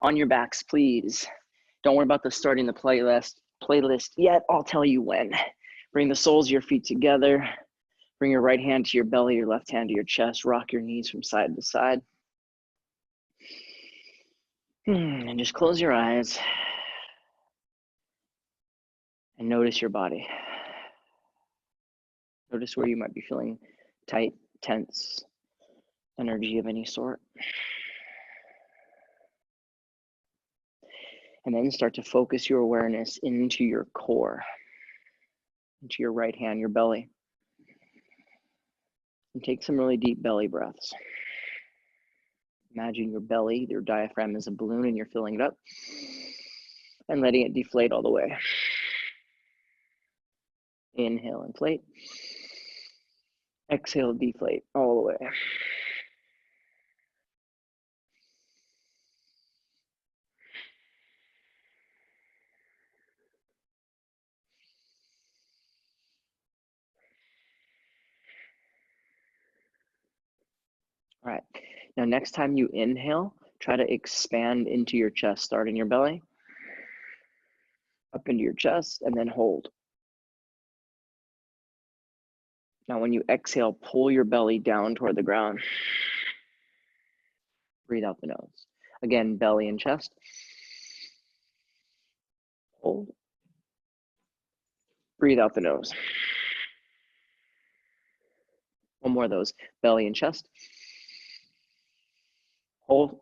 On your backs, please. Don't worry about starting the playlist yet. I'll tell you when. Bring the soles of your feet together. Bring your right hand to your belly, your left hand to your chest. Rock your knees from side to side. And just close your eyes and notice your body. Notice where you might be feeling tight, tense, energy of any sort. And then start to focus your awareness into your core, into your right hand, your belly. And take some really deep belly breaths. Imagine your belly, your diaphragm is a balloon and you're filling it up and letting it deflate all the way. Inhale, inflate. Exhale, deflate all the way. All right, now next time you inhale, try to expand into your chest. Start in your belly, up into your chest, and then hold. Now when you exhale, pull your belly down toward the ground. Breathe out the nose. Again, belly and chest. Hold. Breathe out the nose. One more of those, belly and chest. Hold.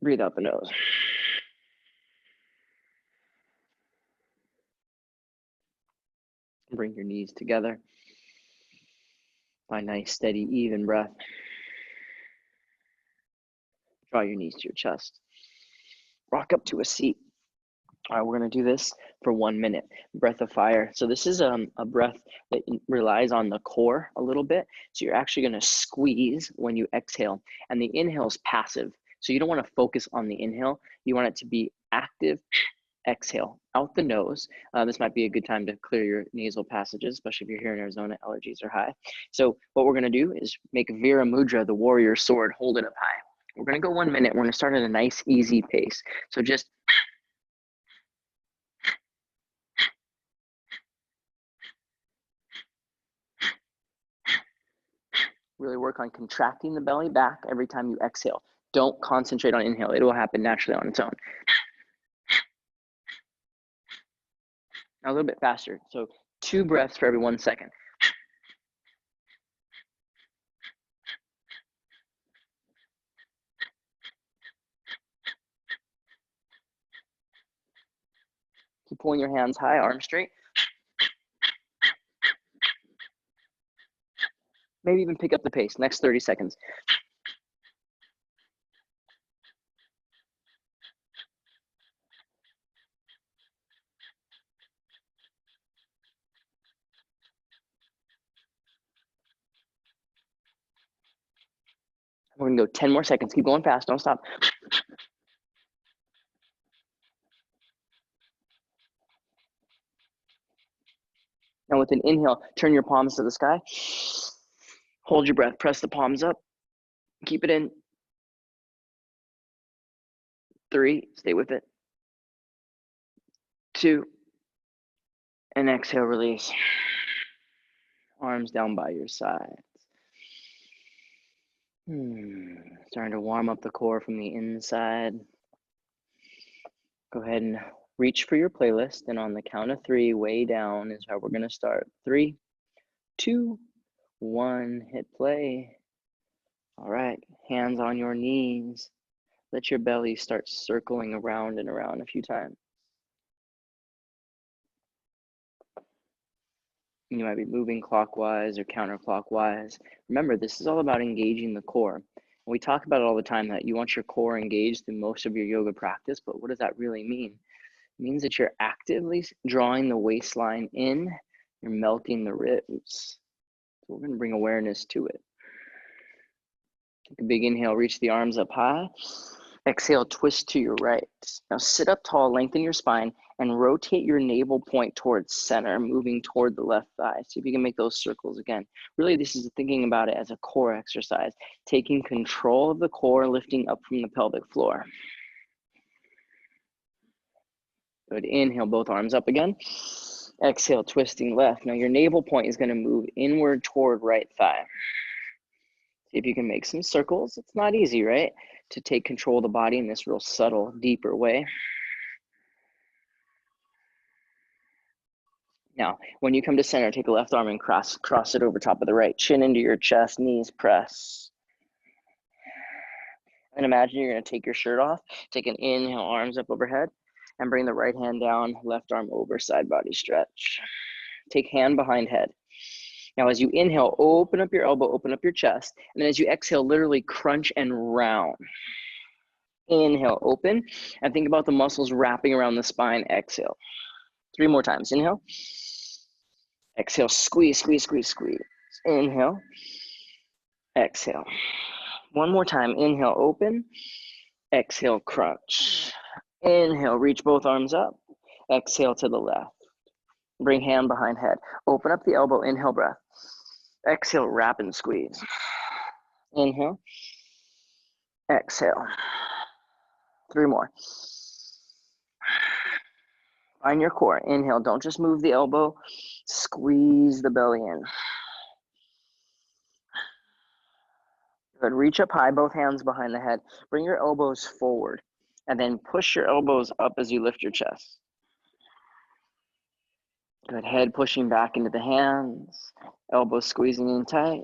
Breathe out the nose. Bring your knees together. Find nice, steady, even breath. Draw your knees to your chest. Rock up to a seat. All right, we're gonna do this for 1 minute. Breath of fire. So this is a breath that relies on the core a little bit. So you're actually gonna squeeze when you exhale, and the inhale is passive. So you don't wanna focus on the inhale. You want it to be active. Exhale out the nose. This might be a good time to clear your nasal passages, especially if you're here in Arizona, allergies are high. So what we're gonna do is make Vira Mudra, the warrior sword, hold it up high. We're gonna go 1 minute. We're gonna start at a nice, easy pace. So just really work on contracting the belly back every time you exhale. Don't concentrate on inhale. It will happen naturally on its own. Now a little bit faster. So 2 breaths for every 1 second. Keep pulling your hands high, arms straight. Maybe even pick up the pace. Next 30 seconds. We're gonna go 10 more seconds. Keep going fast, don't stop. Now with an inhale, turn your palms to the sky. Hold your breath, press the palms up. Keep it in. 3, stay with it. 2, and exhale, release. Arms down by your sides. Starting to warm up the core from the inside. Go ahead and reach for your playlist, and on the count of 3, way down is how we're gonna start. 3, 2, 1, hit play. All right, hands on your knees. Let your belly start circling around and around a few times. You might be moving clockwise or counterclockwise. Remember, this is all about engaging the core. We talk about it all the time that you want your core engaged through most of your yoga practice, but what does that really mean? It means that you're actively drawing the waistline in, you're melting the ribs. So we're gonna bring awareness to it. Take a big inhale, reach the arms up high. Exhale, twist to your right. Now sit up tall, lengthen your spine, and rotate your navel point towards center, moving toward the left thigh. See if you can make those circles again. Really, this is thinking about it as a core exercise, taking control of the core, lifting up from the pelvic floor. Good, inhale, both arms up again. Exhale, twisting left. Now your navel point is gonna move inward toward right thigh. See if you can make some circles. It's not easy, right? To take control of the body in this real subtle, deeper way. Now, when you come to center, take the left arm and cross it over top of the right. Chin into your chest, knees press. And imagine you're gonna take your shirt off. Take an inhale, arms up overhead, and bring the right hand down, left arm over, side body stretch. Take hand behind head. Now, as you inhale, open up your elbow, open up your chest. And then as you exhale, literally crunch and round. Inhale, open, and think about the muscles wrapping around the spine. Exhale. 3 more times. Inhale. Exhale, squeeze, squeeze, squeeze, squeeze. Inhale. Exhale. 1 more time. Inhale, open. Exhale, crunch. Inhale, reach both arms up. Exhale to the left. Bring hand behind head. Open up the elbow, inhale, breath. Exhale, wrap and squeeze. Inhale. Exhale. 3 more. Find your core. Inhale, don't just move the elbow. Squeeze the belly in. Good, reach up high, both hands behind the head. Bring your elbows forward, and then push your elbows up as you lift your chest. Good, head pushing back into the hands, elbows squeezing in tight.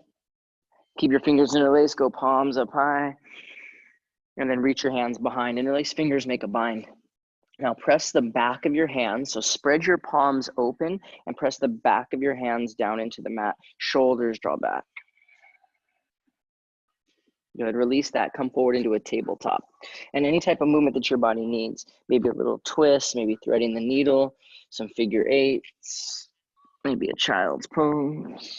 Keep your fingers interlaced, go palms up high, and then reach your hands behind. Interlace fingers make a bind. Now press the back of your hands, so spread your palms open and press the back of your hands down into the mat. Shoulders draw back. Good, release that, come forward into a tabletop. And any type of movement that your body needs, maybe a little twist, maybe threading the needle, some figure eights, maybe a child's pose.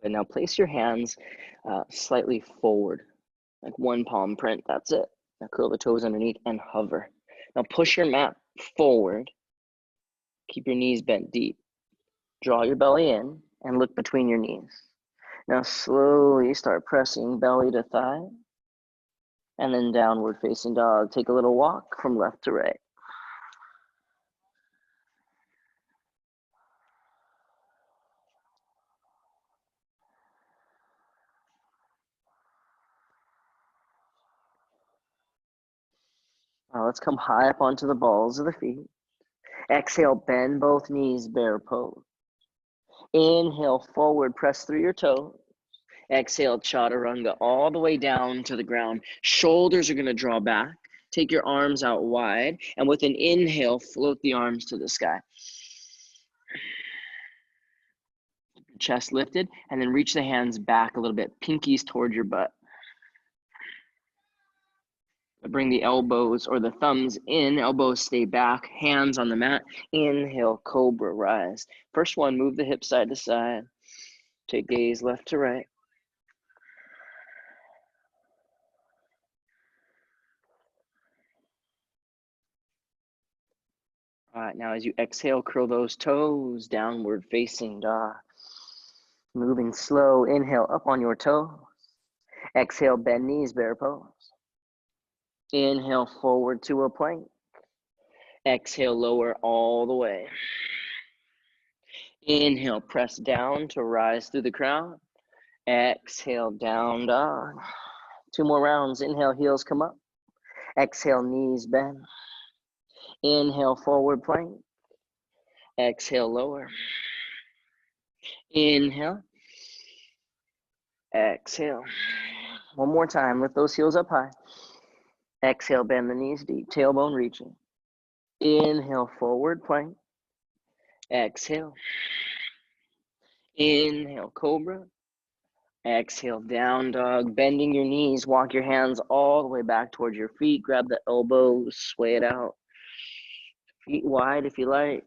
And now place your hands slightly forward, like 1 palm print, that's it. Now curl the toes underneath and hover. Now push your mat forward. Keep your knees bent deep. Draw your belly in and look between your knees. Now slowly start pressing belly to thigh and then downward facing dog. Take a little walk from left to right. Now let's come high up onto the balls of the feet. Exhale, bend both knees, bear pose. Inhale, forward, press through your toes. Exhale, chaturanga, all the way down to the ground. Shoulders are gonna draw back. Take your arms out wide, and with an inhale, float the arms to the sky. Chest lifted, and then reach the hands back a little bit, pinkies toward your butt. Bring the elbows or the thumbs in, elbows stay back, hands on the mat. Inhale, cobra, rise. First one, move the hips side to side. Take gaze left to right. All right, now as you exhale, curl those toes, downward facing dog. Moving slow, inhale up on your toes. Exhale, bend knees, bear pose. Inhale, forward to a plank. Exhale, lower all the way. Inhale, press down to rise through the crown. Exhale, down dog. 2 more rounds. Inhale, heels come up. Exhale, knees bend. Inhale, forward plank. Exhale, lower. Inhale. Exhale. 1 more time. Lift those heels up high. Exhale, bend the knees deep. Tailbone reaching. Inhale, forward plank. Exhale. Inhale, cobra. Exhale, down dog. Bending your knees. Walk your hands all the way back towards your feet. Grab the elbows. Sway it out. Feet wide if you like.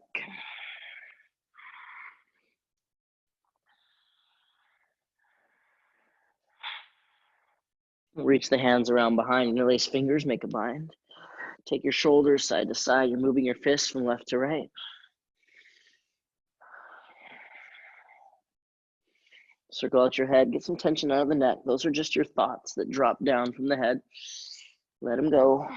Reach the hands around behind, interlace fingers, make a bind. Take your shoulders side to side. You're moving your fists from left to right. Circle out your head, get some tension out of the neck. Those are just your thoughts that drop down from the head. Let them go.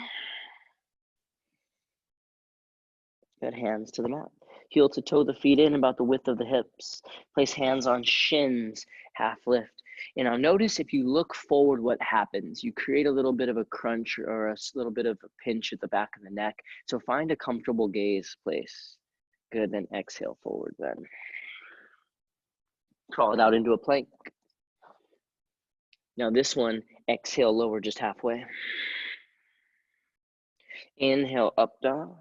Good, hands to the mat. Heel to toe the feet in about the width of the hips. Place hands on shins, half lift. And now notice if you look forward what happens. You create a little bit of a crunch or a little bit of a pinch at the back of the neck. So find a comfortable gaze place. Good, then exhale forward then. Crawl it out into a plank. Now this one, exhale lower just halfway. Inhale up dog.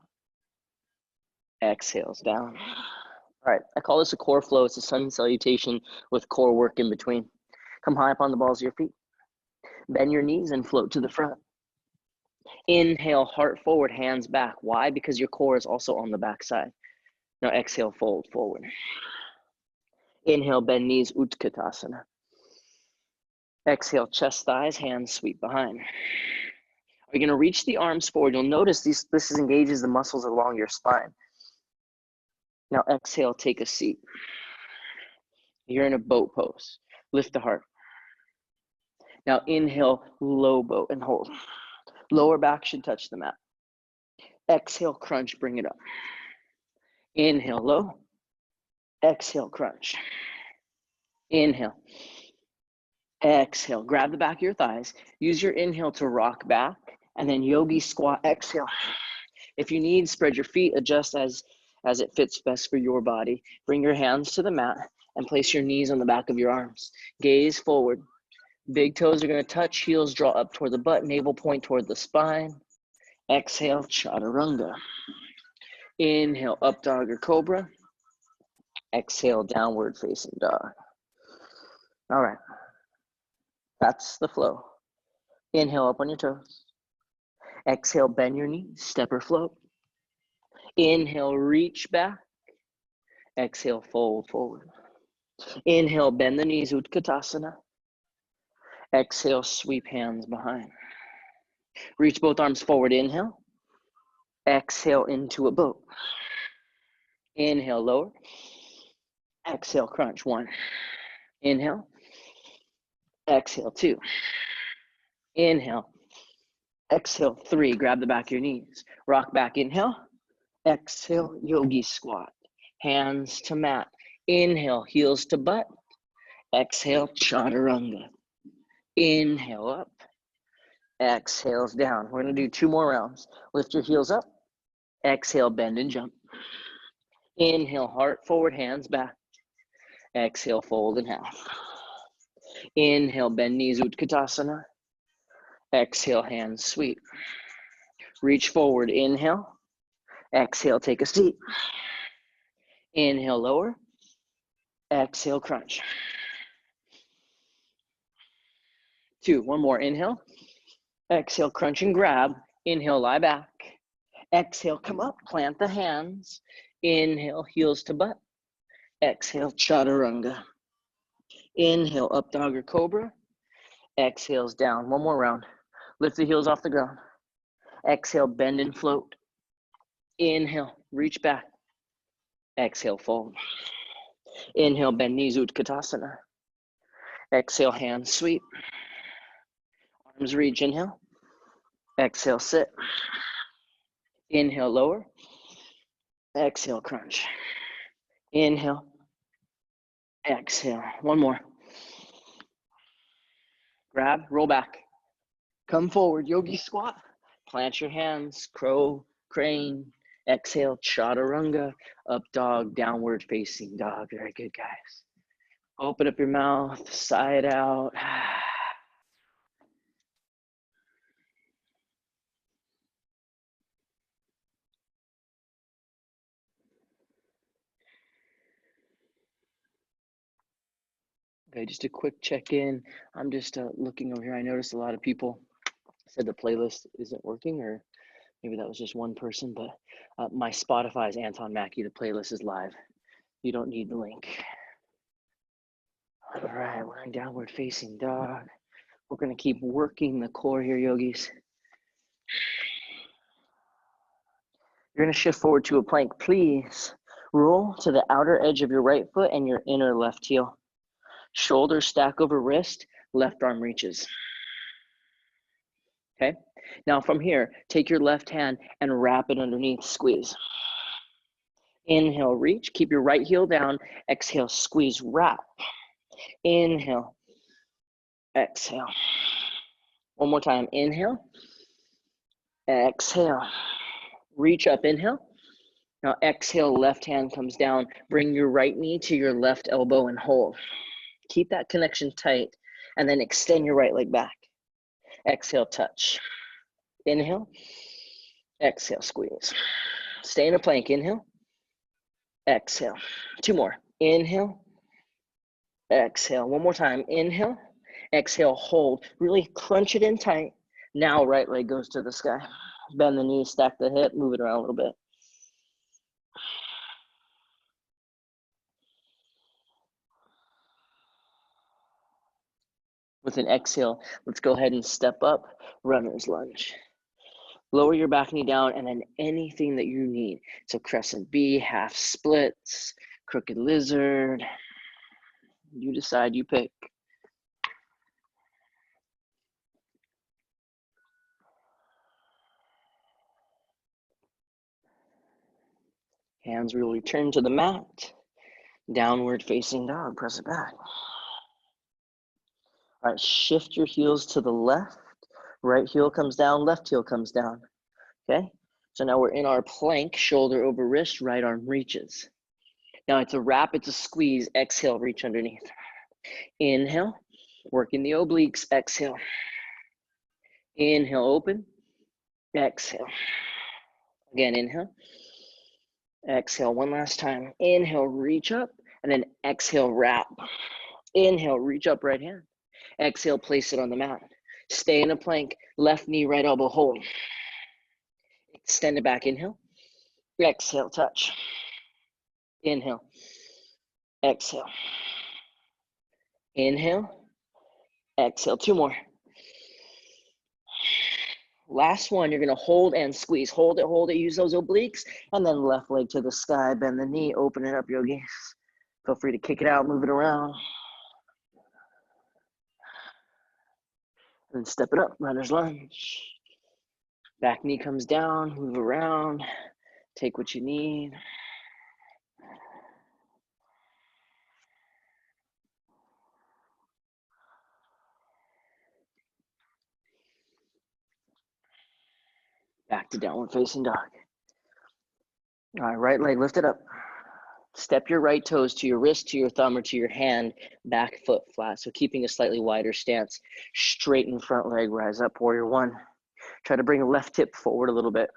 Exhales down. All right, I call this a core flow. It's a sun salutation with core work in between. Come high up on the balls of your feet. Bend your knees and float to the front. Inhale, heart forward, hands back. Why? Because your core is also on the back side. Now exhale, fold forward. Inhale, bend knees, Utkatasana. Exhale, chest, thighs, hands sweep behind. You're going to reach the arms forward. You'll notice this engages the muscles along your spine. Now exhale, take a seat. You're in a boat pose. Lift the heart. Now inhale, low boat and hold. Lower back should touch the mat. Exhale, crunch, bring it up. Inhale, low. Exhale, crunch. Inhale. Exhale, grab the back of your thighs. Use your inhale to rock back and then yogi squat, exhale. If you need, spread your feet, adjust as it fits best for your body. Bring your hands to the mat and place your knees on the back of your arms. Gaze forward. Big toes are going to touch, heels draw up toward the butt, navel point toward the spine. Exhale, chaturanga. Inhale, up dog or cobra. Exhale, downward facing dog. All right. That's the flow. Inhale, up on your toes. Exhale, bend your knees, step or float. Inhale, reach back. Exhale, fold forward. Inhale, bend the knees, Utkatasana. Exhale, sweep hands behind. Reach both arms forward, inhale. Exhale into a boat. Inhale, lower. Exhale, crunch, 1. Inhale. Exhale, 2. Inhale. Exhale, 3. Grab the back of your knees. Rock back, inhale. Exhale, yogi squat. Hands to mat. Inhale, heels to butt. Exhale, chaturanga. Inhale up. Exhales down. We're going to do 2 more rounds. Lift your heels up. Exhale, bend and jump. Inhale, heart forward, hands back. Exhale, fold in half. Inhale, bend knees, Utkatasana. Exhale, hands sweep. Reach forward, inhale. Exhale, take a seat. Inhale, lower. Exhale, crunch. 2, 1 more, inhale. Exhale, crunch and grab. Inhale, lie back. Exhale, come up, plant the hands. Inhale, heels to butt. Exhale, chaturanga. Inhale, up dog or cobra. Exhales down. 1 more round. Lift the heels off the ground. Exhale, bend and float. Inhale, reach back. Exhale, fold. Inhale, bend knees, Utkatasana. Exhale, hands sweep. Arms reach, inhale. Exhale, sit. Inhale, lower. Exhale, crunch. Inhale. Exhale. 1 more. Grab, roll back. Come forward, yogi squat. Plant your hands, crow, crane. Exhale, chaturanga. Up dog, downward facing dog. Very good, guys. Open up your mouth, sigh it out. Okay, just a quick check-in. I'm just looking over here. I noticed a lot of people said the playlist isn't working, or maybe that was just one person, but my Spotify is Anton Mackey. The playlist is live. You don't need the link. All right, we're in downward facing dog. We're going to keep working the core here, yogis. You're going to shift forward to a plank. Please roll to the outer edge of your right foot and your inner left heel. Shoulders stack over wrist, left arm reaches. Okay? Now from here, take your left hand and wrap it underneath, squeeze. Inhale, reach, keep your right heel down. Exhale, squeeze, wrap. Inhale, exhale. One more time, inhale, exhale. Reach up, inhale. Now exhale, left hand comes down. Bring your right knee to your left elbow and hold. Keep that connection tight and then extend your right leg back. Exhale, touch. Inhale, exhale, squeeze. Stay in a plank, inhale, exhale. Two more, inhale, exhale. One more time, inhale, exhale, hold. Really crunch it in tight. Now right leg goes to the sky. Bend the knee, stack the hip, move it around a little bit. With an exhale, let's go ahead and step up, runner's lunge. Lower your back knee down and then anything that you need. So crescent B, half splits, crooked lizard. You decide, you pick. Hands will return to the mat. Downward facing dog, press it back. All right, shift your heels to the left. Right heel comes down, left heel comes down. Okay, so now we're in our plank, shoulder over wrist, right arm reaches. Now it's a wrap, it's a squeeze, exhale, reach underneath. Inhale, working the obliques, exhale. Inhale, open, exhale. Again, inhale, exhale, one last time. Inhale, reach up, and then exhale, wrap. Inhale, reach up, right hand. Exhale, place it on the mat. Stay in a plank, left knee, right elbow, hold. Extend it back, inhale. Exhale, touch. Inhale. Exhale. Inhale. Exhale, two more. Last one, you're gonna hold and squeeze. Hold it, use those obliques, and then left leg to the sky, bend the knee, open it up, yogis. Feel free to kick it out, move it around. And then step it up, runner's lunge. Back knee comes down, move around, take what you need. Back to downward facing dog. All right, right leg lifted up. Step your right toes to your wrist, to your thumb, or to your hand, back foot flat. So keeping a slightly wider stance. Straighten front leg, rise up, warrior one. Try to bring the left hip forward a little bit.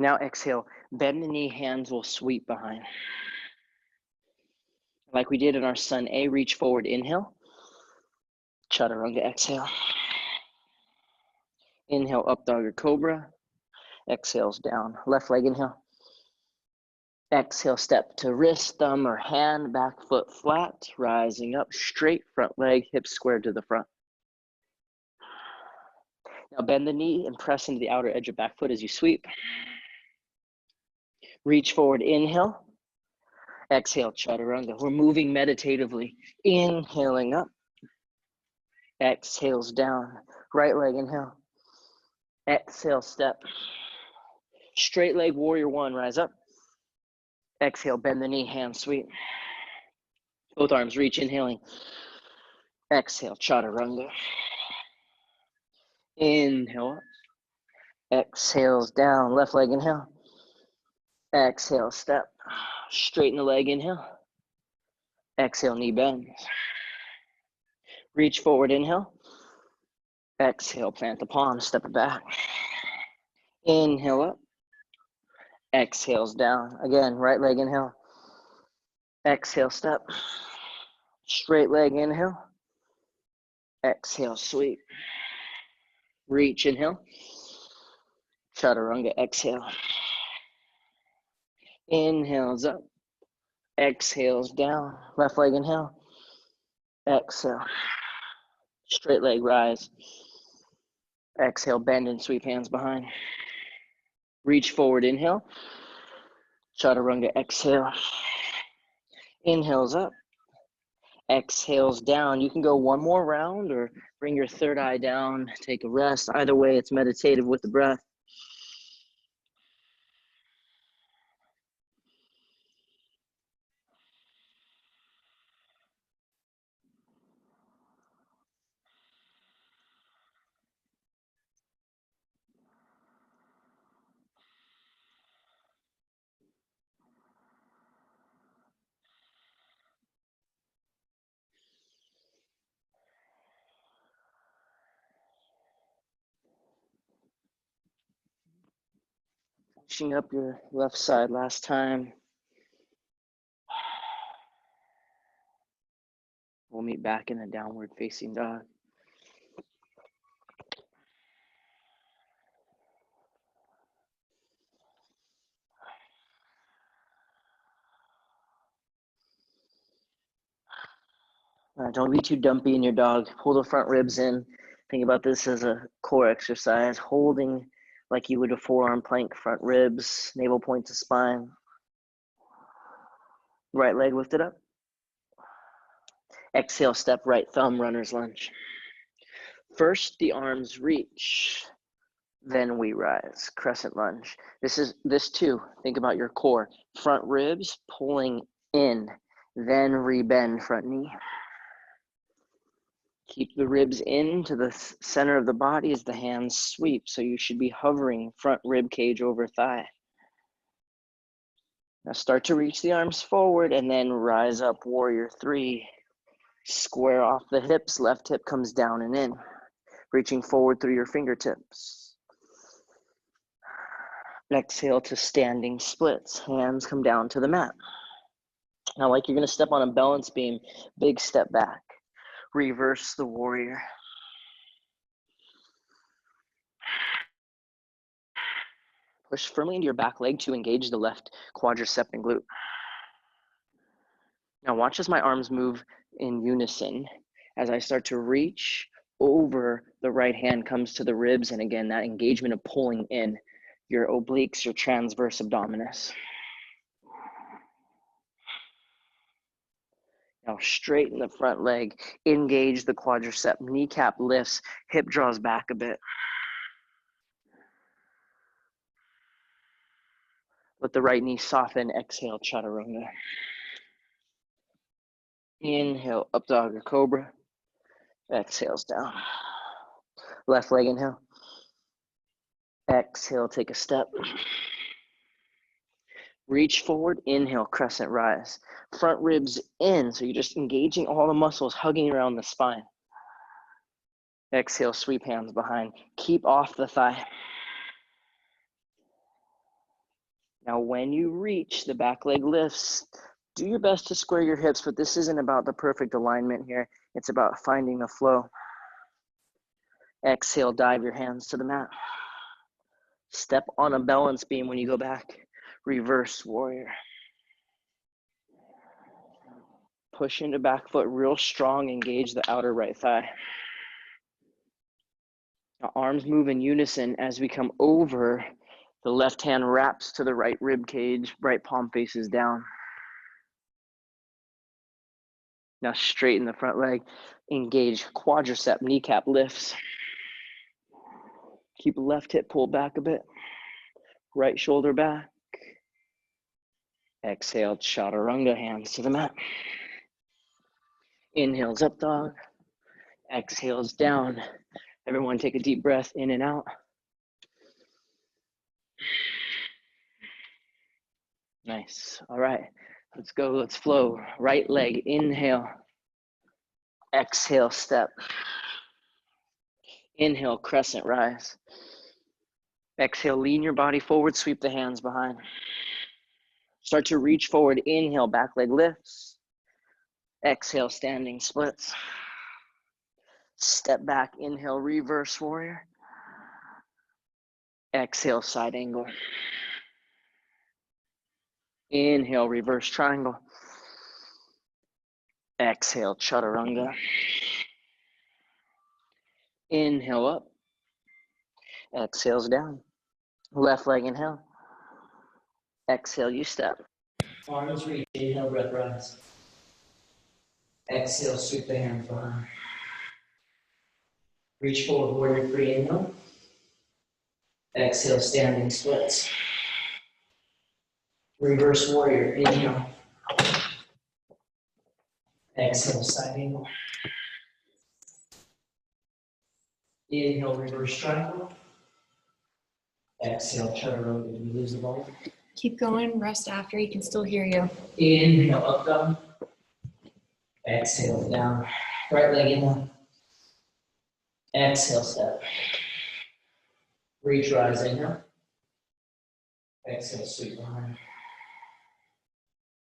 Now exhale, bend the knee, hands will sweep behind. Like we did in our Sun A, reach forward, inhale. Chaturanga, exhale. Inhale, up dog or cobra. Exhales down, left leg, inhale. Exhale, step to wrist, thumb, or hand, back foot flat, rising up, straight front leg, hips squared to the front. Now bend the knee and press into the outer edge of back foot as you sweep. Reach forward, inhale. Exhale, chaturanga. We're moving meditatively. Inhaling up. Exhales down. Right leg, inhale. Exhale, step. Straight leg, warrior one, rise up. Exhale, bend the knee, hands sweep. Both arms reach, inhaling. Exhale, chaturanga. Inhale up. Exhales down, left leg, inhale. Exhale, step. Straighten the leg, inhale. Exhale, knee bends. Reach forward, inhale. Exhale, plant the palm, step it back. Inhale up. Exhales down. Again, right leg, inhale. Exhale, step. Straight leg, inhale. Exhale, sweep. Reach, inhale. Chaturanga, exhale. Inhales up. Exhales down. Left leg, inhale. Exhale. Straight leg rise. Exhale, bend and sweep hands behind. Reach forward, inhale. Chaturanga, exhale. Inhales up. Exhales down. You can go one more round or bring your third eye down, take a rest. Either way, it's meditative with the breath. Pushing up your left side last time. We'll meet back in a downward facing dog. Don't be too dumpy in your dog. Pull the front ribs in. Think about this as a core exercise, holding like you would a forearm plank, front ribs, navel point to spine. Right leg lifted up. Exhale, step right thumb, runner's lunge. First, the arms reach. Then we rise, crescent lunge. This too, think about your core. Front ribs pulling in, then rebend front knee. Keep the ribs in to the center of the body as the hands sweep. So you should be hovering front rib cage over thigh. Now start to reach the arms forward and then rise up, warrior three. Square off the hips, left hip comes down and in. Reaching forward through your fingertips. Exhale to standing splits. Hands come down to the mat. Now like you're gonna step on a balance beam, big step back. Reverse the warrior. Push firmly into your back leg to engage the left quadricep and glute. Now watch as my arms move in unison. As I start to reach over, the right hand comes to the ribs, and again, that engagement of pulling in your obliques, your transverse abdominis. Now straighten the front leg, engage the quadricep, kneecap lifts, hip draws back a bit. Let the right knee soften, exhale, chaturanga. Inhale, up dog or cobra. Exhales down. Left leg inhale. Exhale, take a step. Reach forward, inhale, crescent rise. Front ribs in, so you're just engaging all the muscles, hugging around the spine. Exhale, sweep hands behind. Keep off the thigh. Now when you reach, the back leg lifts. Do your best to square your hips, but this isn't about the perfect alignment here. It's about finding the flow. Exhale, dive your hands to the mat. Step on a balance beam when you go back. Reverse warrior. Push into back foot real strong, engage the outer right thigh. Now arms move in unison as we come over. The left hand wraps to the right rib cage, right palm faces down. Now straighten the front leg, engage quadricep, kneecap lifts. Keep the left hip pulled back a bit. Right shoulder back. Exhale, chaturanga, hands to the mat. Inhales up dog. Exhales down. Everyone take a deep breath in and out. Nice. All right, let's go. Let's flow. Right leg, inhale. Exhale, step. Inhale, crescent rise. Exhale, lean your body forward, sweep the hands behind. Start to reach forward, inhale, back leg lifts. Exhale, standing splits. Step back, inhale, reverse warrior. Exhale, side angle. Inhale, reverse triangle. Exhale, chaturanga. Inhale up. Exhales down. Left leg inhale. Exhale, you step. Arms reach, inhale, breath rise. Exhale, sweep the hands behind. Reach forward, warrior three, inhale. Exhale, standing splits. Reverse warrior, inhale. Exhale, side angle. Inhale, reverse triangle. Exhale, chaturanga. Did we lose the ball? Keep going, rest after, he can still hear you. Inhale, up dog. Exhale, down. Right leg inhale. Exhale, step. Reach, rise, inhale. Exhale, sweep behind.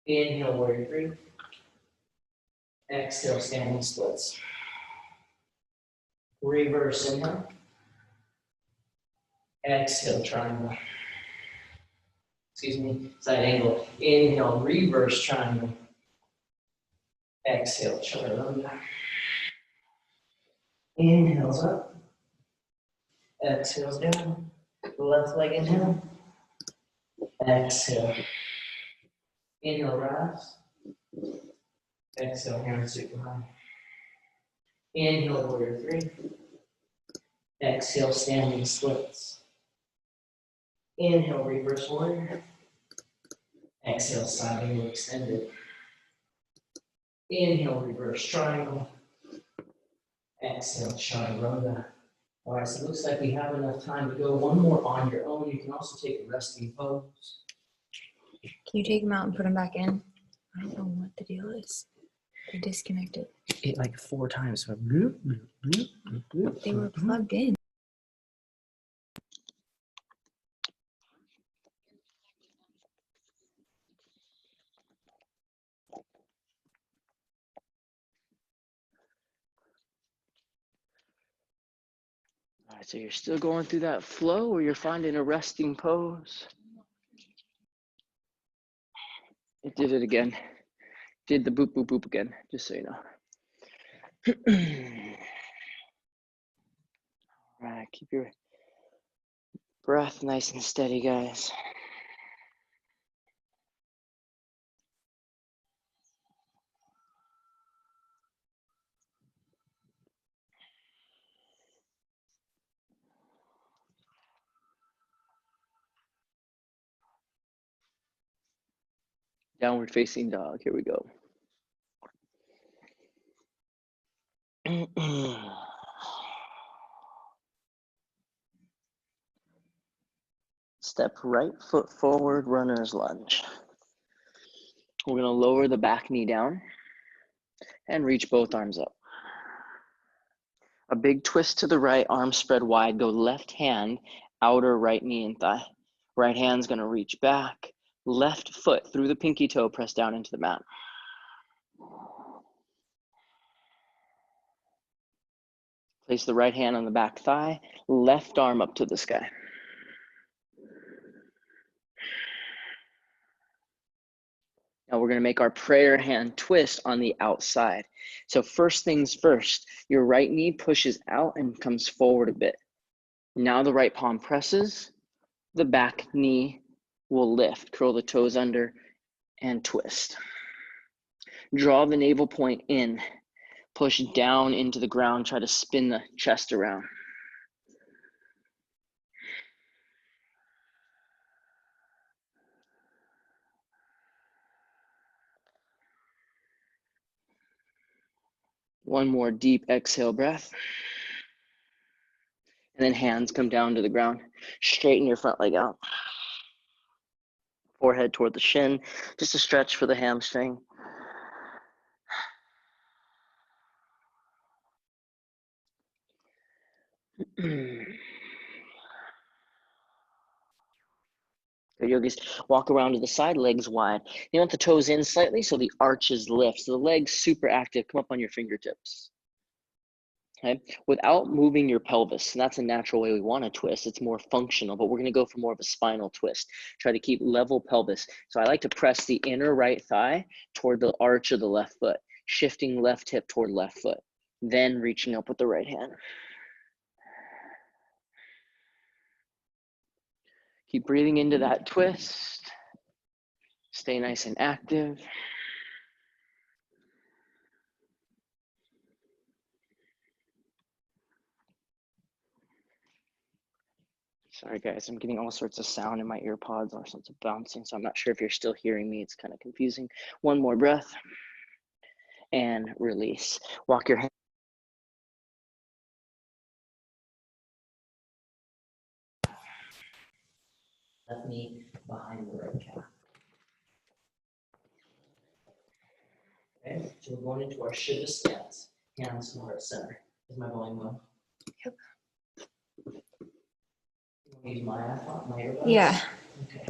Inhale, warrior three. Exhale, standing splits. Reverse inhale. Exhale, triangle. Excuse me, side angle. Inhale, reverse triangle. Exhale, chaturanga. Inhales up. Exhales down. Left leg inhale. Exhale. Inhale, rise. Exhale, hand sweep behind. Inhale, warrior three. Exhale, standing splits. Inhale, reverse warrior. Exhale, side angle extended. Inhale, reverse triangle. Exhale, chaturanga. All right, so it looks like we have enough time to go one more on your own. You can also take a resting pose. Can you take them out and put them back in? I don't know what the deal is. They disconnected. It like 4 times. So bloop, bloop, bloop, bloop, bloop, They were plugged in. All right, so you're still going through that flow, or you're finding a resting pose. It did it again. Did the boop, boop, boop again, just so you know. All right, keep your breath nice and steady, guys. Downward facing dog, here we go. Step right foot forward, runner's lunge. We're gonna lower the back knee down and reach both arms up. A big twist to the right, arms spread wide, go left hand, outer right knee and thigh. Right hand's gonna reach back, left foot through the pinky toe, press down into the mat. Place the right hand on the back thigh, left arm up to the sky. Now we're gonna make our prayer hand twist on the outside. So first things first, your right knee pushes out and comes forward a bit. Now the right palm presses, the back knee will lift, curl the toes under and twist. Draw the navel point in, push down into the ground, try to spin the chest around. One more deep exhale breath. And then hands come down to the ground. Straighten your front leg out. Forehead toward the shin, just a stretch for the hamstring. Yogis, walk around to the side, legs wide. You want the toes in slightly so the arches lift. So the legs super active, come up on your fingertips. Okay, without moving your pelvis. And that's a natural way we want to twist. It's more functional, but we're going to go for more of a spinal twist. Try to keep level pelvis. So I like to press the inner right thigh toward the arch of the left foot, shifting left hip toward left foot, then reaching up with the right hand. Keep breathing into that twist. Stay nice and active. Sorry guys, I'm getting all sorts of sound in my ear pods, all sorts of bouncing, so I'm not sure if you're still hearing me. It's kind of confusing. One more breath and release. Walk your hand. Left knee behind the right calf. Okay, so we're going into our Shiva stance. Hands to heart center. Is my volume low? Yep. Use my iPhone, my earbuds? Yeah. Okay.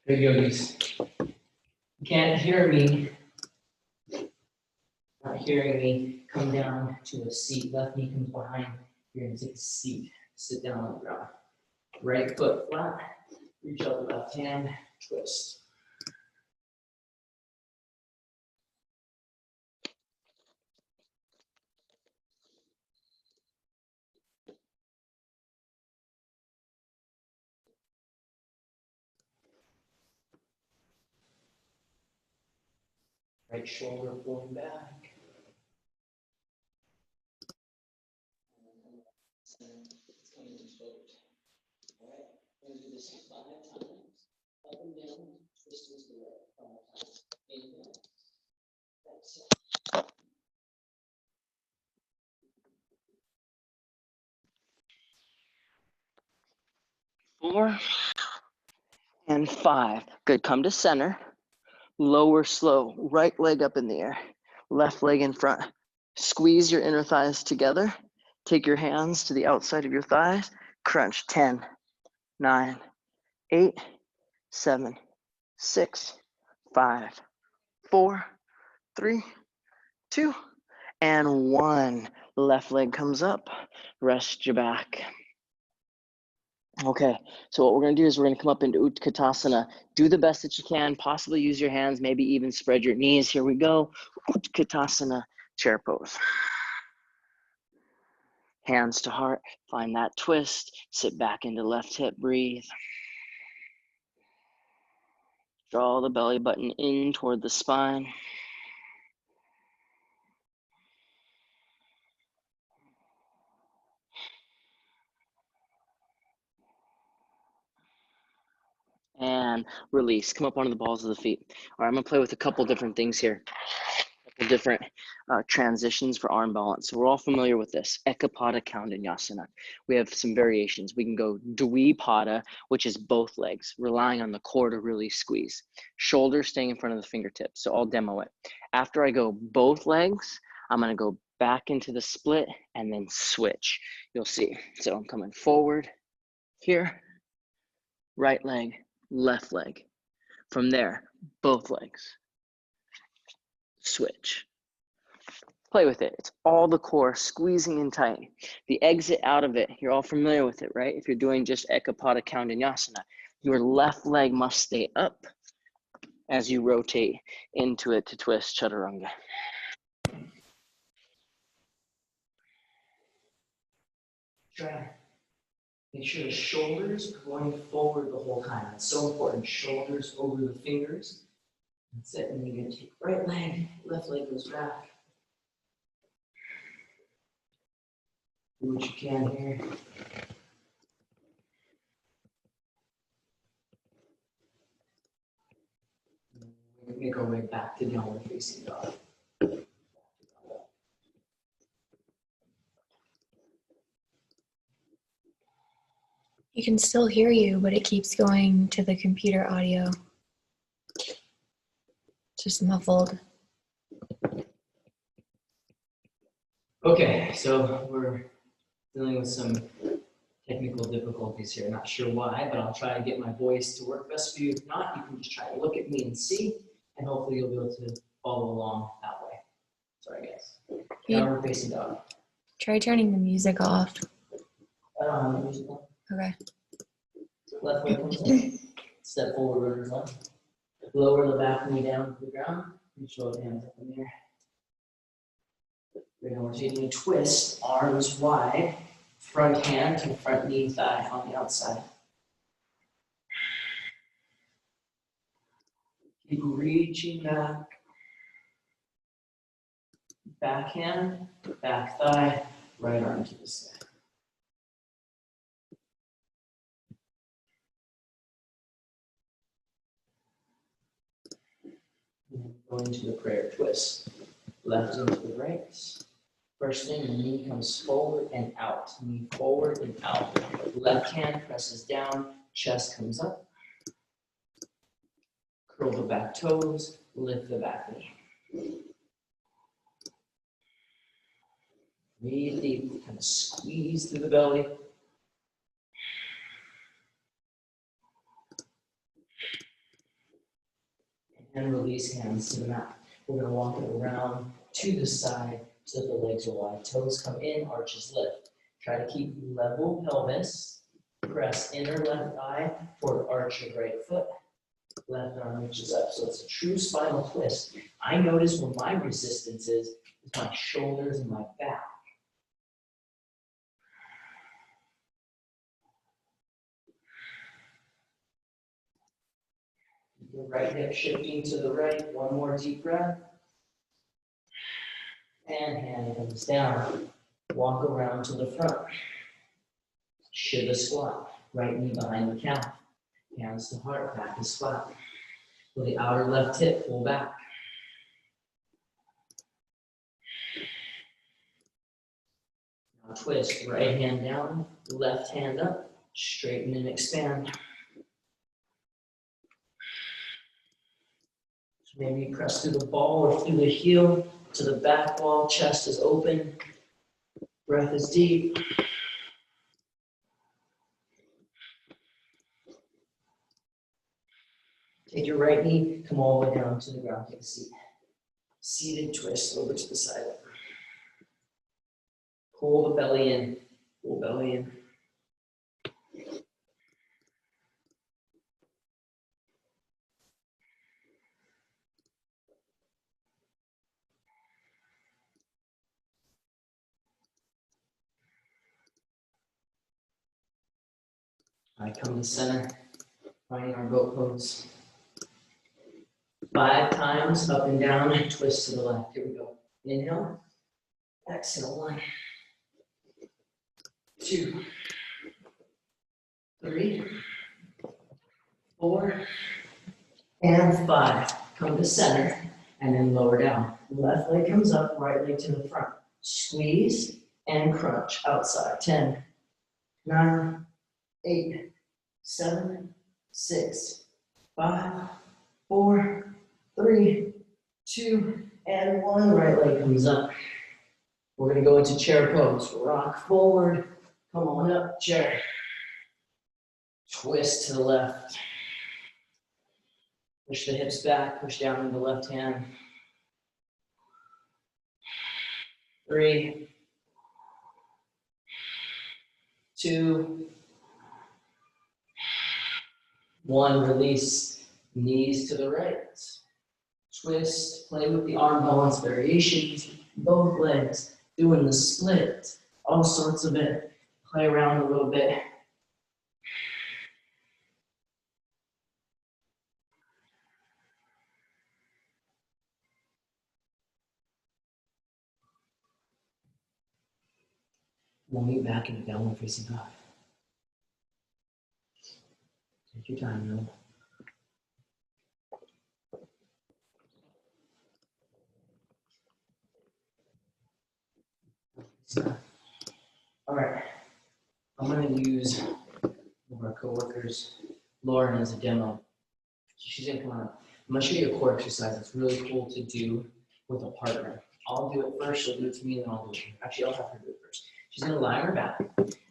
Good yogis. You can't hear me. Not hearing me, come down to a seat. Left knee comes behind. You're going to take a seat. Sit down on the ground. Right foot flat. Reach out the left hand. Twist. Right shoulder pulling back. It's coming to shoulders. All right, we're going to do this 5 times. Up and down, twist to the right 5 times. Inhale. Exhale. 4 and 5. Good. Come to center. Lower slow. Right leg up in the air. Left leg in front. Squeeze your inner thighs together. Take your hands to the outside of your thighs. Crunch. 10, 9, 8, 7, 6, 5, 4, 3, 2, and 1. Left leg comes up. Rest your back. Okay, so what we're going to do is we're going to come up into Utkatasana. Do the best that you can, possibly use your hands, maybe even spread your knees. Here we go. Utkatasana, chair pose. Hands to heart, find that twist. Sit back into left hip, breathe. Draw the belly button in toward the spine. And release. Come up onto the balls of the feet. All right, I'm going to play with a couple different things here. Different transitions for arm balance. So we're all familiar with this, Ekapada Kaundinyasana. We have some variations. We can go Dvipada, which is both legs, relying on the core to really squeeze. Shoulders staying in front of the fingertips. So I'll demo it. After I go both legs, I'm going to go back into the split and then switch. You'll see. So I'm coming forward here, right leg, left leg. From there, both legs. Switch. Play with it. It's all the core squeezing in tight. The exit out of it, you're all familiar with it, right? If you're doing just Ekapada Kaundinyasana, your left leg must stay up as you rotate into it to twist Chaturanga. Try. Make sure the shoulders are going forward the whole time. It's so important. Shoulders over the fingers. That's it. And you're going to take right leg, left leg goes back. Do what you can here. Make our way back to downward facing dog. You can still hear you, but it keeps going to the computer audio. Just muffled. Okay, So we're dealing with some technical difficulties here. Not sure why, but I'll try to get my voice to work best for you. If not, you can just try to look at me and see, and hopefully you'll be able to follow along that way. Sorry, guys. Now we're facing dog. Try turning the music off. I don't have the music on. Okay. Left leg comes in. Step forward, runner's left. Lower the back knee down to the ground. Reach both hands up in the air. We're going to take a twist, arms wide. Front hand to front knee thigh on the outside. Keep reaching back. Back hand, back thigh, right arm to the side. Going to the prayer twist. Left into the right. First thing, the knee comes forward and out. Knee forward and out. Left hand presses down, chest comes up. Curl the back toes, lift the back knee. Breathe deep, kind of squeeze through the belly. And release hands to the mat. We're going to walk it around to the side so that the legs are wide. Toes come in, arches lift. Try to keep level pelvis. Press inner left thigh forward, arch your right foot. Left arm reaches up. So it's a true spinal twist. I notice where my resistance is my shoulders and my back. Your right hip shifting to the right. One more deep breath. And hand comes down. Walk around to the front. Shiva squat. Right knee behind the calf. Hands to heart. Back is flat. With the outer left hip, pull back. Now twist. Right hand down. Left hand up. Straighten and expand. Maybe press through the ball or through the heel to the back wall. Chest is open. Breath is deep. Take your right knee, come all the way down to the ground. Take a seat. Seated twist over to the side. Pull the belly in. Pull belly in. I come to center, finding our goat pose. 5 times up and down, twist to the left. Here we go. Inhale, exhale. 1, 2, 3, 4, and 5. Come to center, and then lower down. Left leg comes up, right leg to the front. Squeeze and crunch outside. 10, 9, 8, 7, 6, 5, 4, 3, 2, and 1. Right leg comes up. We're going to go into chair pose. Rock forward. Come on up, chair. Twist to the left. Push the hips back. Push down with the left hand. 3, 2, 1. Release. Knees to the right. Twist. Play with the arm balance variations. Both legs. Doing the split. All sorts of it. Play around a little bit. We'll meet back in the downward facing dog. Take your time, though. All right. I'm going to use one of our coworkers, Lauren, as a demo. She's going to come on. I'm going to show you a core exercise that's really cool to do with a partner. I'll do it first, she'll do it to me, and then I'll do it. Actually, I'll have her do it first. She's gonna lie on her back.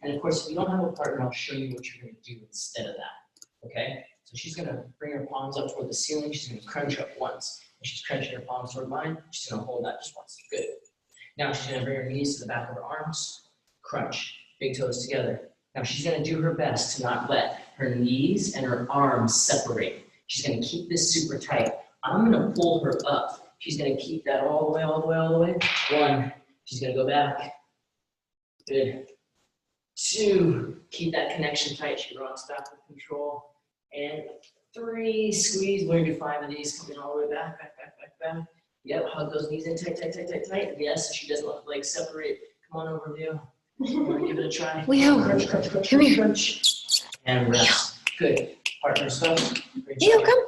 And of course, if you don't have a partner, I'll show you what you're gonna do instead of that, okay? So she's gonna bring her palms up toward the ceiling, she's gonna crunch up once. And she's crunching her palms toward mine, she's gonna hold that just once, good. Now she's gonna bring her knees to the back of her arms, crunch, big toes together. Now she's gonna do her best to not let her knees and her arms separate. She's gonna keep this super tight. I'm gonna pull her up. She's gonna keep that all the way, all the way, all the way. 1, she's gonna go back. Good. 2, keep that connection tight. She rocks back with control. And 3, squeeze. We're gonna do 5 of these, coming all the way back, back, back, back, back. Yep, hug those knees in tight, tight, tight, tight, tight. Yes, so she doesn't let the legs separate. Come on over, Leo. We're gonna give it a try. Leo, Crunch, crunch, crunch, come here. crunch. And rest. Good. Partner stuff. Leo, come.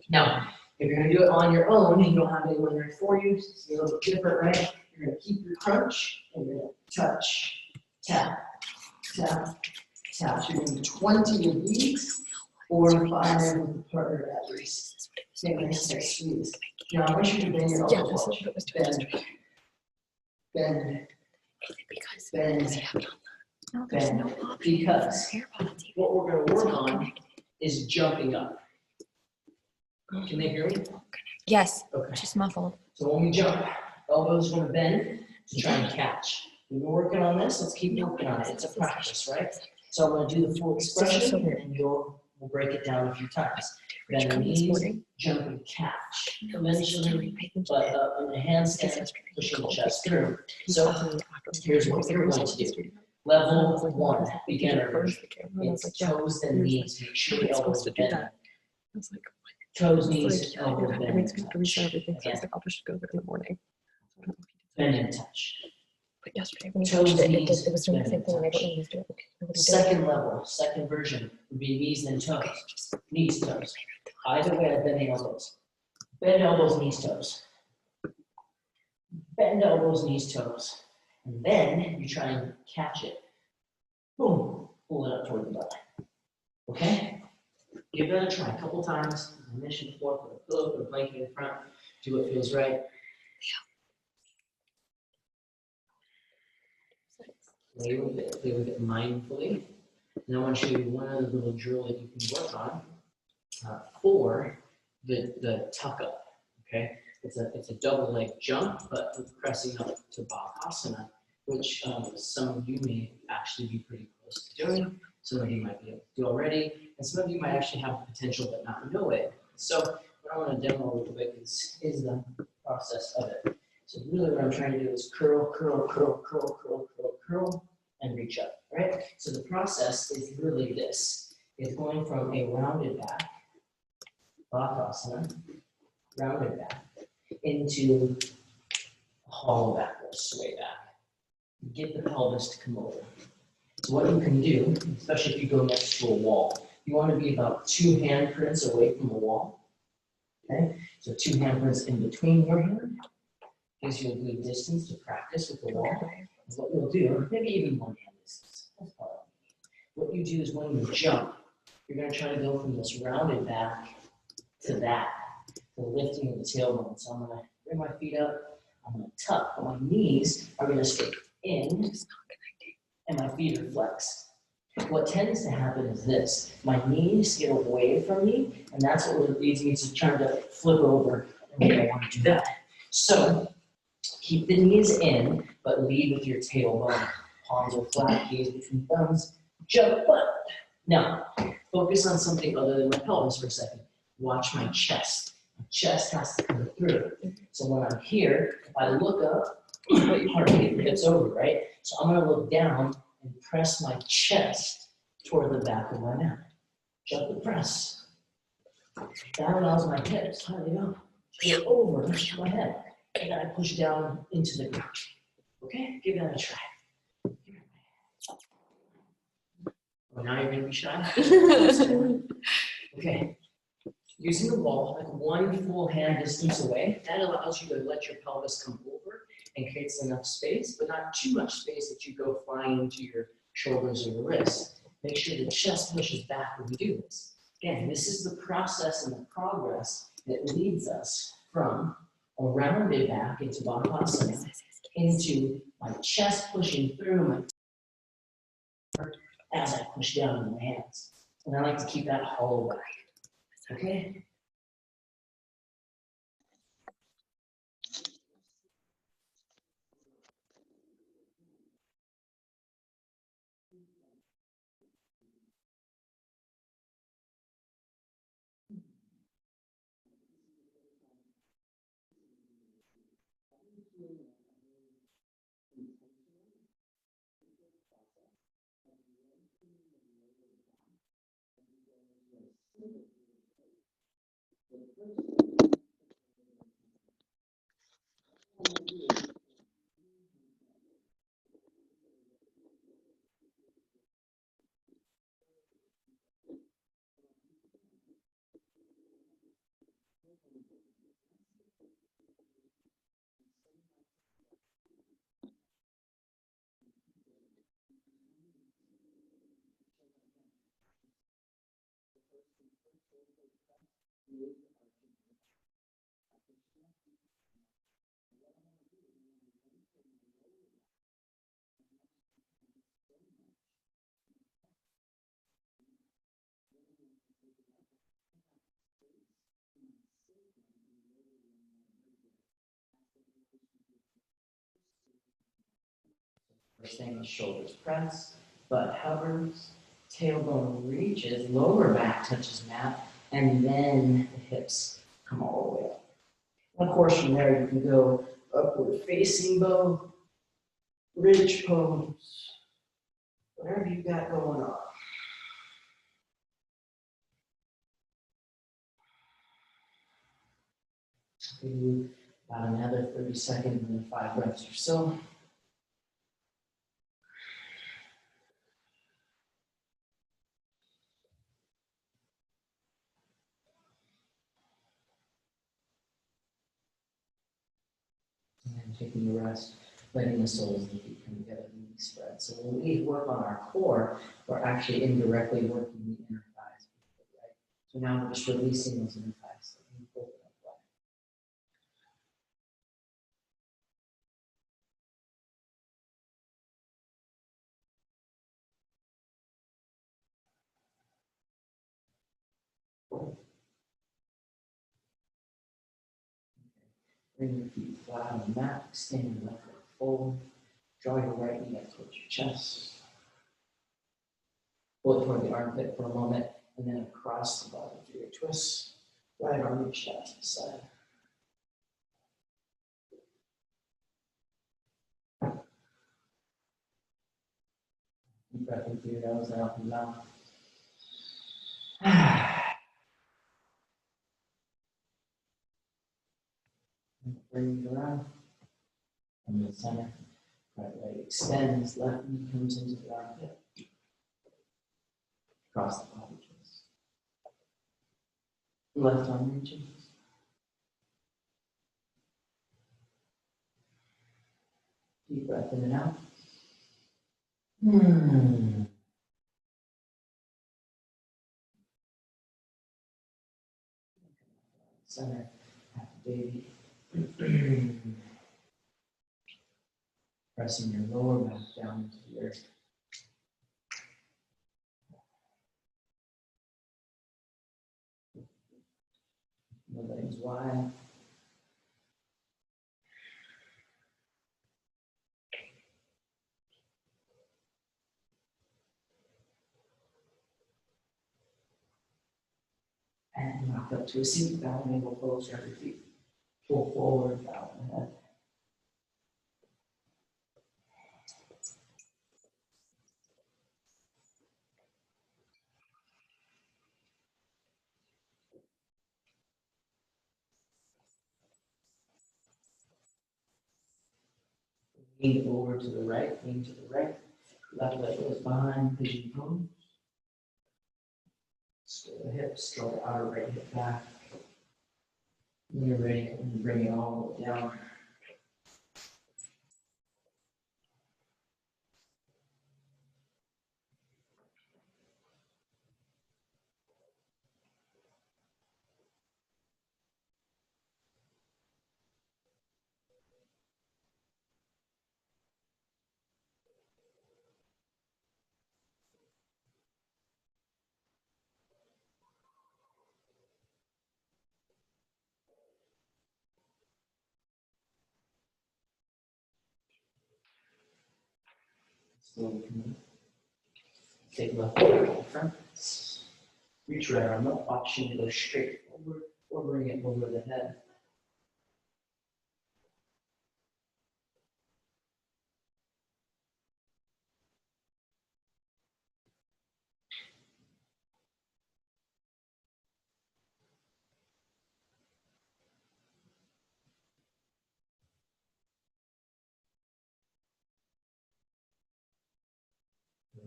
Now, if you're gonna do it on your own, you don't have anyone there for you, it's a little bit different, right? You're gonna keep your crunch, and you're gonna touch, tap, tap, tap. So you're gonna do 20 of these, 4 to 5 with the partner at least. Same thing, squeeze. Now, I want you to bend your elbows. Bend, bend, Because bend, no, there's bend. no option. Because what we're gonna work on is jumping up. Can they hear me? Yes, Okay. just muffled. So when we jump, elbows are gonna bend to try and catch. We've been working on this, let's keep working on it. It's a practice, right? So I'm gonna do the full expression and we'll break it down a few times. Bend the knees, jump and catch. Eventually, but in the handstand, pushing the chest through. So here's what we're going to do. Level 1, beginner. It's toes and knees. Make sure the elbows bend. Toes, knees, elbows bend. I'll just go there in the morning. Bend and touch. But yesterday when you Toes, touched it, knees, it was doing the same bend, thing and I touch. didn't use it. Nobody did. Second level, second version would be knees and toes. Knees, toes. Either way, I bend elbows. Bend elbows, knees, toes. Bend elbows, knees, toes. And then you try and catch it. Boom, pull it up toward the belly. Okay? Give that a try a couple times. As I mentioned before, put a pillow, put a blanket in front. Do what feels right. Play with it mindfully. And I want to show you one other little drill that you can work on for the tuck up. Okay, it's a double leg jump, but pressing up to Bhavasana, which some of you may actually be pretty close to doing. Some of you might be able to do already, and some of you might actually have the potential but not know it. So what I want to demo a little bit is the process of it. So really what I'm trying to do is curl, curl, curl, curl, curl, curl, curl, and reach up, right? So the process is really this. It's going from a rounded back, Bhavasana, rounded back, into a hollow back or sway back. Get the pelvis to come over. So what you can do, especially if you go next to a wall, you want to be about 2 handprints away from the wall. Okay? So 2 handprints in between your hand gives you a good distance to practice with the wall. And what you'll do, maybe even 1 hand distance. That's probably what you do is when you jump, you're going to try to go from this rounded back to that, the lifting of the tailbone. So I'm going to bring my feet up, I'm going to tuck, but my knees are going to stay in, and my feet are flexed. What tends to happen is this: my knees get away from me, and that's what leads me to trying to flip over, and we don't want to do that. So keep the knees in, but lead with your tailbone. Palms are flat, gaze between thumbs, jump up. Now, focus on something other than my pelvis for a second. Watch my chest. My chest has to come through. So when I'm here, if I look up, hard to get your hips over, right? So I'm going to look down and press my chest toward the back of my mat. Jump and press. That allows my hips, how do you go? Over my head. And I push down into the ground. Okay? Give that a try. Oh, now you're going to be shy? Okay. Using the wall, like 1 full hand distance away, that allows you to let your pelvis come over and creates enough space, but not too much space that you go flying into your shoulders or your wrists. Make sure the chest pushes back when you do this. Again, this is the process and the progress that leads us from around it back into Vinyasa, into my chest pushing through my as I push down in my hands. And I like to keep that hollow back. Okay? First thing is shoulders press, butt hovers, tailbone reaches, lower back touches mat, and then the hips come all the way up. And of course, from there you can go upward facing bow, ridge pose, whatever you got going on. Give you about another 30 seconds and then 5 reps or so. And then taking the rest, letting the soles of the feet come together and knee spread. So when we work on our core, we're actually indirectly working the inner thighs. Right? So now we're just releasing those inner thighs. So we pull it up wide. Bring your feet flat on the mat, extend your left leg forward. Draw your right knee up towards your chest. Pull it toward the armpit for a moment, and then across the body through your twists. Right arm reached out to the side. Deep breath in through your nose and out and down. Bring it around. From the center. Right leg extends, left knee comes into the armpit. Across the body twist. Left arm reaches. Deep breath in and out. Center, happy baby. Pressing your lower back down into the earth. The legs wide. And rock up to a seat, bow navel pose, grab your feet. Pull forward, bow the head. Lean over to the right, lean to the right. Left leg goes behind, pigeon pose. Stir the hips, draw the outer right hip back. When you're ready, bring it all the way down. Slowly come in. Take left arm in front. Reach right arm up, option to go straight forward or bring it over the head.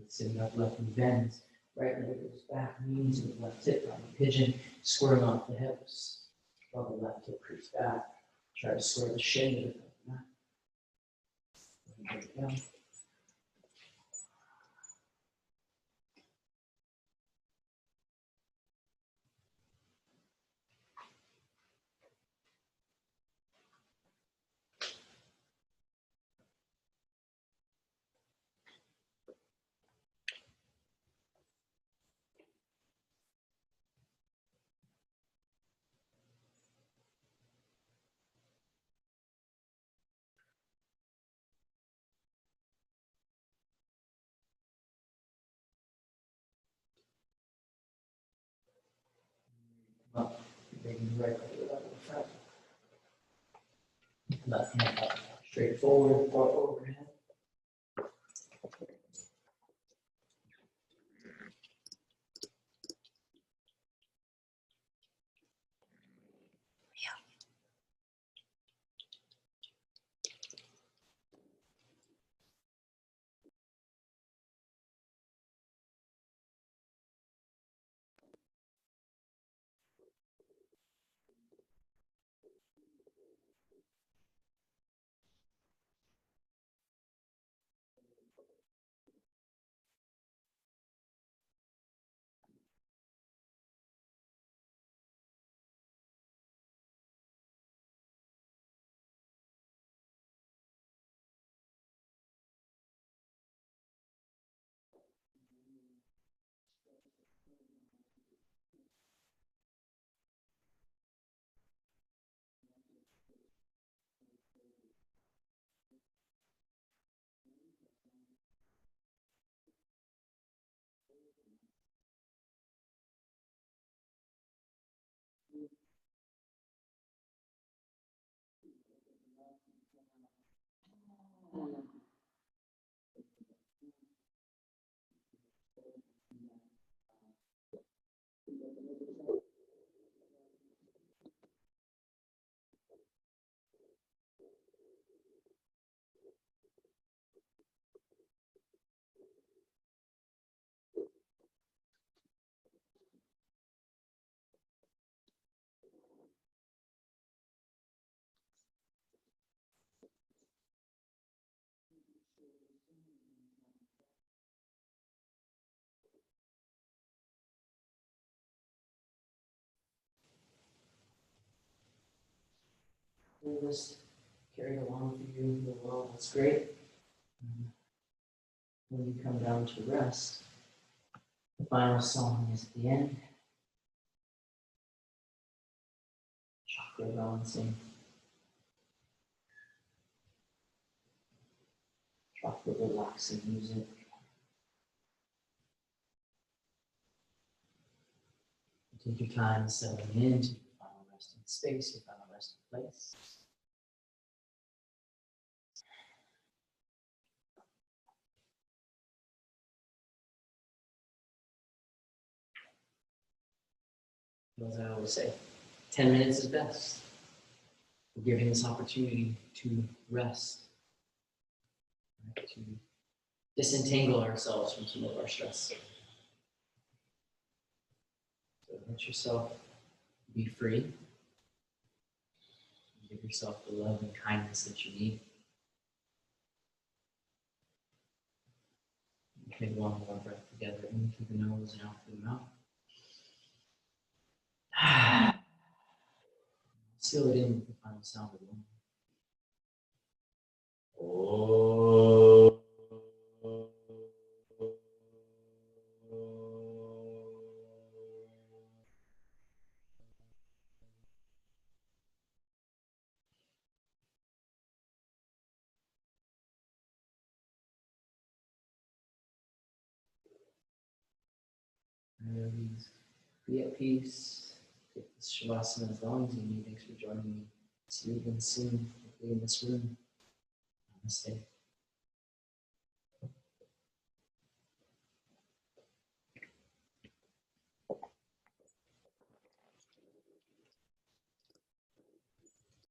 Sitting up, left knee bends, right leg goes back, knees with left hip, right pigeon, squaring off the hips, while the left hip creeps back. Try to square the shin to the mat. Bring it down. Up, bring the right leg up in front. Left hand up, straight forward or overhead. Pull this, carry it along for you, feel well, that's great. When you come down to rest, the final song is at the end. Chakra balancing. Chakra relaxing music. Take your time settling into your final resting space, your final resting place. As I always say, 10 minutes is best. We're giving this opportunity to rest, right? To disentangle ourselves from some of our stress. So let yourself be free. Give yourself the love and kindness that you need. Take one more breath together in through the nose and out through the mouth. Seal it in with the final sound of one. priorities. Be at peace. Take this Shavasana as long as you need. Thanks for joining me. See you again soon, hopefully in this room. Namaste.